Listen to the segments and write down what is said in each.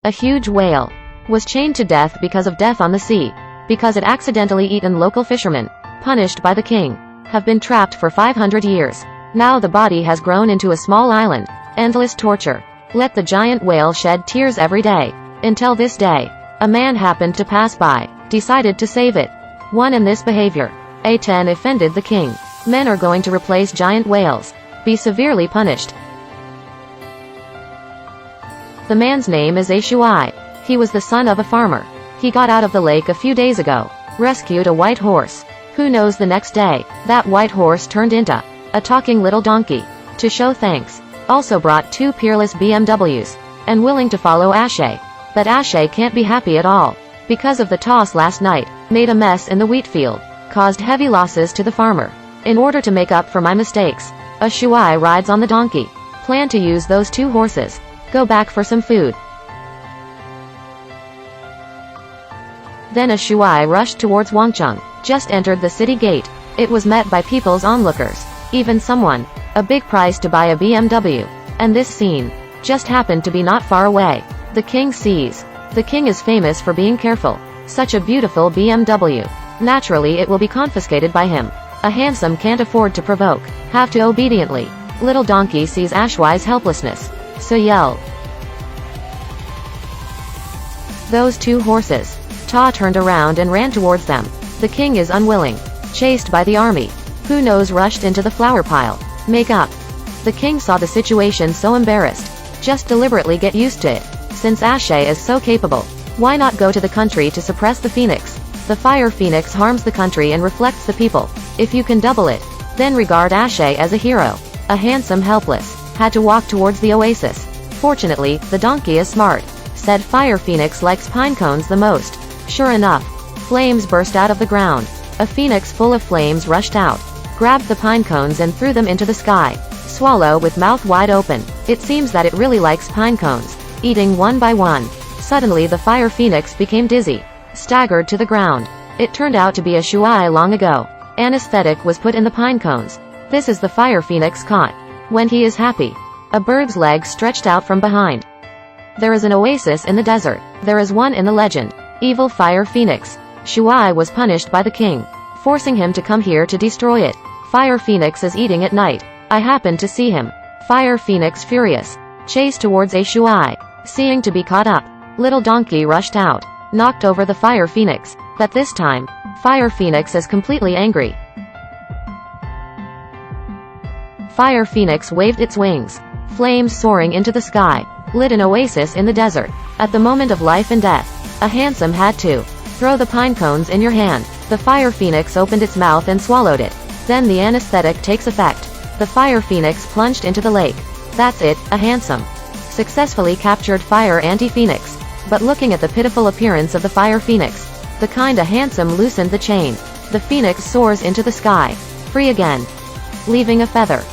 A huge whale was chained to death because of death on the sea, because it accidentally eaten local fishermen, punished by the king, have been trapped for 500 years. Now the body has grown into a small island. Endless torture. Let the giant whale shed tears every day. Until this day, a man happened to pass by, decided to save it. One in this behavior. A10 offended the king. Men are going to replace giant whales. Be severely punished. The man's name is Ashui. He was the son of a farmer. He got out of the lake a few days ago, rescued a white horse. Who knows, the next day, that white horse turned into a talking little donkey. To show thanks, also brought 2 peerless BMWs, and willing to follow Ashay. But Ashay can't be happy at all, because of the toss last night, made a mess in the wheat field, caused heavy losses to the farmer. In order to make up for my mistakes, Ashui rides on the donkey. Plan to use those 2 horses. Go back for some food. Then Ashui rushed towards Wangcheng, just entered the city gate. It was met by people's onlookers, even someone, a big price to buy a BMW. And this scene just happened to be not far away. The king sees. The king is famous for being careful. Such a beautiful BMW. Naturally it will be confiscated by him. A handsome can't afford to provoke, have to obediently. Little donkey sees Ashui's helplessness, so yell. Those 2 horses. Ta turned around and ran towards them. The king is unwilling. Chased by the army. Who knows, rushed into the flower pile. Make up. The king saw the situation, so embarrassed. Just deliberately get used to it. Since Ashay is so capable, why not go to the country to suppress the phoenix? The fire phoenix harms the country and reflects the people. If you can double it, then regard Ashay as a hero. A handsome helpless had to walk towards the oasis. Fortunately, the donkey is smart. Said fire phoenix likes pine cones the most. Sure enough, flames burst out of the ground. A phoenix full of flames rushed out, grabbed the pine cones and threw them into the sky. Swallow with mouth wide open. It seems that it really likes pine cones, eating one by one. Suddenly the fire phoenix became dizzy, staggered to the ground. It turned out to be a Shui long ago. Anesthetic was put in the pine cones. This is the fire phoenix caught when he is happy. A bird's leg stretched out from behind. There is an oasis in the desert. There is one in the legend. Evil fire phoenix. Shui was punished by the king, forcing him to come here to destroy it. Fire phoenix is eating at night. I happened to see him. Fire phoenix furious, chased towards Ashui. Seeing to be caught up, little donkey rushed out, knocked over the fire phoenix. But this time, fire phoenix is completely angry. Fire phoenix waved its wings, flames soaring into the sky, lit an oasis in the desert. At the moment of life and death, a handsome had to throw the pine cones in your hand. The fire phoenix opened its mouth and swallowed it. Then the anesthetic takes effect. The fire phoenix plunged into the lake. That's it, a handsome successfully captured fire anti-phoenix. But looking at the pitiful appearance of the fire phoenix, the kinda handsome loosened the chain. The phoenix soars into the sky, free again, leaving a feather.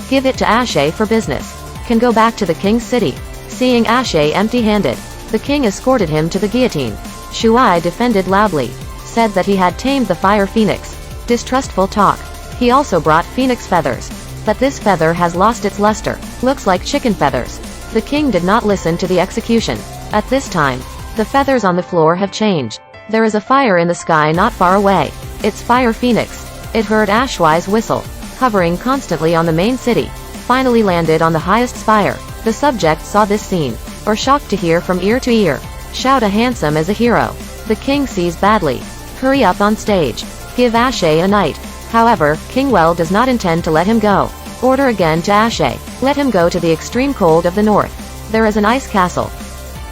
Give it to Ashay for business. Can go back to the king's city. Seeing Ashay empty-handed, the king escorted him to the guillotine. Shui defended loudly, said that he had tamed the fire phoenix. Distrustful talk. He also brought phoenix feathers, but this feather has lost its luster. Looks like chicken feathers. The king did not listen to the execution. At this time, the feathers on the floor have changed. There is a fire in the sky not far away. It's fire phoenix. It heard Ashui's whistle, hovering constantly on the main city, finally landed on the highest spire. The subject saw this scene, or shocked to hear from ear to ear. Shout a handsome as a hero. The king sees badly. Hurry up on stage. Give Ashay a night. However, King Well does not intend to let him go. Order again to Ashay. Let him go to the extreme cold of the north. There is an ice castle.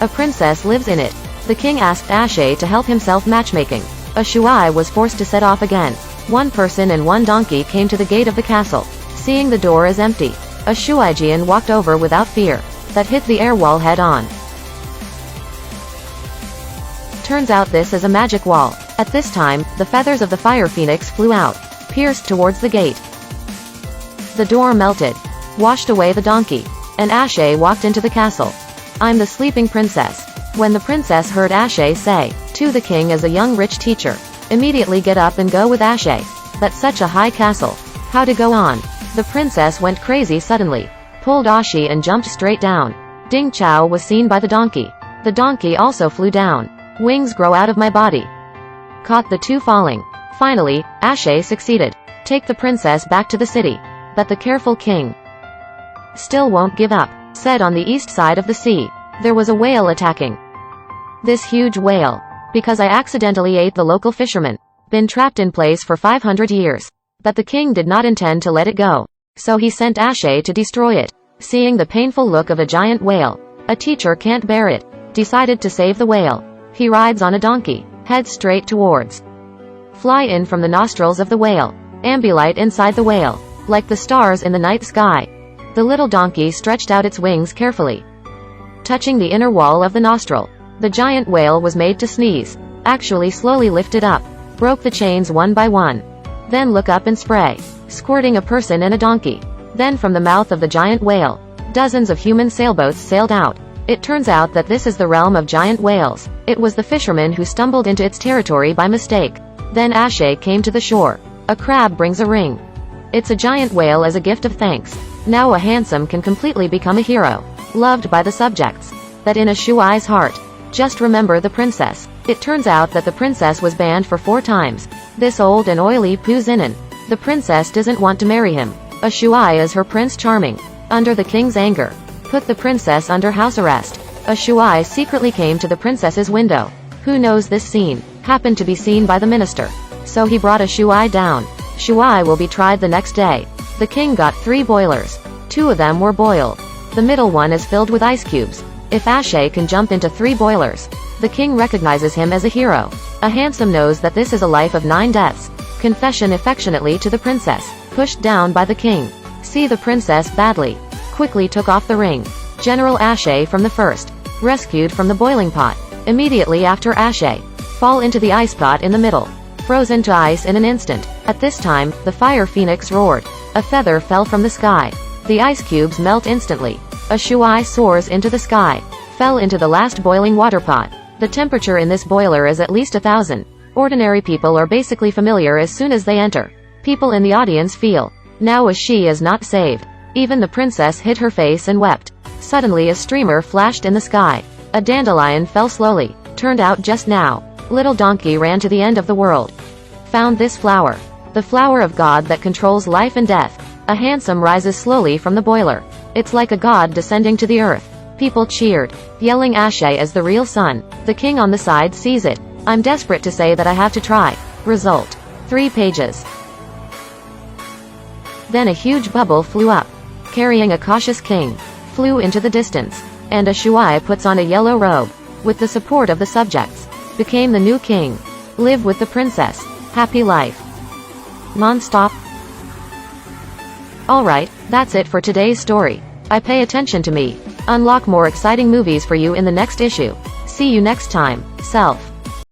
A princess lives in it. The king asked Ashay to help himself matchmaking. Ashui was forced to set off again. One person and one donkey came to the gate of the castle. Seeing the door is empty, Ashuijian walked over without fear. That hit the air wall head on. Turns out this is a magic wall. At this time, the feathers of the fire phoenix flew out, pierced towards the gate. The door melted, washed away the donkey, and Ashay walked into the castle. I'm the sleeping princess. When the princess heard Ashay say, to the king as a young rich teacher, immediately get up and go with Ashay. But such a high castle. How to go on? The princess went crazy suddenly, pulled Ashi and jumped straight down. Ding Chao was seen by the donkey. The donkey also flew down. Wings grow out of my body. Caught the two falling. Finally, Ashe succeeded. Take the princess back to the city. But the careful king still won't give up. Said on the east side of the sea, there was a whale attacking. This huge whale. Because I accidentally ate the local fisherman. Been trapped in place for 500 years. But the king did not intend to let it go. So he sent Ashe to destroy it. Seeing the painful look of a giant whale, a teacher can't bear it. Decided to save the whale. He rides on a donkey. Heads straight towards. Fly in from the nostrils of the whale. Ambilight inside the whale. Like the stars in the night sky. The little donkey stretched out its wings carefully. Touching the inner wall of the nostril. The giant whale was made to sneeze. Actually slowly lifted up. Broke the chains one by one. Then look up and spray. Squirting a person and a donkey. Then from the mouth of the giant whale, dozens of human sailboats sailed out. It turns out that this is the realm of giant whales. It was the fisherman who stumbled into its territory by mistake. Then Ashe came to the shore. A crab brings a ring. It's a giant whale as a gift of thanks. Now a handsome can completely become a hero. Loved by the subjects. That in a Shuai's heart. Just remember the princess. It turns out that the princess was banned for 4 times. This old and oily Pu Zinan. The princess doesn't want to marry him. A Shuai is her Prince Charming. Under the king's anger. Put the princess under house arrest. A Shuai secretly came to the princess's window. Who knows this scene? Happened to be seen by the minister. So he brought a Shuai down. Shuai will be tried the next day. The king got 3 boilers. 2 of them were boiled. The middle one is filled with ice cubes. If Ashe can jump into 3 boilers, the king recognizes him as a hero. A handsome knows that this is a life of 9 deaths. Confession affectionately to the princess. Pushed down by the king. See the princess badly. Quickly took off the ring. General Ashe from the first. Rescued from the boiling pot. Immediately after Ashe. Fall into the ice pot in the middle. Frozen to ice in an instant. At this time, the fire phoenix roared. A feather fell from the sky. The ice cubes melt instantly. A Shuai soars into the sky. Fell into the last boiling water pot. The temperature in this boiler is at least 1,000. Ordinary people are basically familiar as soon as they enter. People in the audience feel. Now as she is not saved. Even the princess hid her face and wept. Suddenly a streamer flashed in the sky. A dandelion fell slowly. Turned out just now. Little donkey ran to the end of the world. Found this flower. The flower of God that controls life and death. A handsome rises slowly from the boiler. It's like a god descending to the earth. People cheered, yelling Ashe as the real son. The king on the side sees it. I'm desperate to say that I have to try. Result. 3 pages. Then a huge bubble flew up. Carrying a cautious king. Flew into the distance. And a Shuai puts on a yellow robe. With the support of the subjects. Became the new king. Live with the princess. Happy life. Non-stop. Alright, that's it for today's story. I pay attention to me. Unlock more exciting movies for you in the next issue. See you next time. Self.